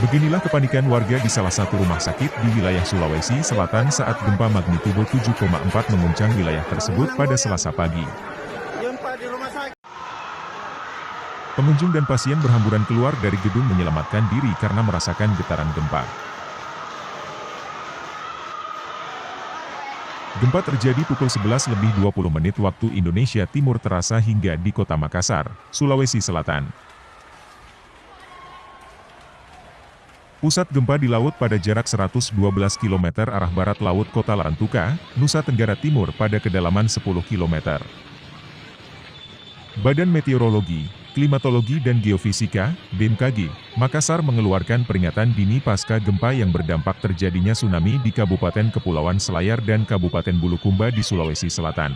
Beginilah kepanikan warga di salah satu rumah sakit di wilayah Sulawesi Selatan saat gempa magnitudo 7,4 mengguncang wilayah tersebut pada Selasa pagi. Pengunjung dan pasien berhamburan keluar dari gedung menyelamatkan diri karena merasakan getaran gempa. Gempa terjadi pukul 11:20 waktu Indonesia Timur terasa hingga di kota Makassar, Sulawesi Selatan. Pusat gempa di laut pada jarak 112 km arah barat laut kota Larantuka, Nusa Tenggara Timur pada kedalaman 10 km. Badan Meteorologi, Klimatologi dan Geofisika, BMKG, Makassar mengeluarkan peringatan dini pasca gempa yang berdampak terjadinya tsunami di Kabupaten Kepulauan Selayar dan Kabupaten Bulukumba di Sulawesi Selatan.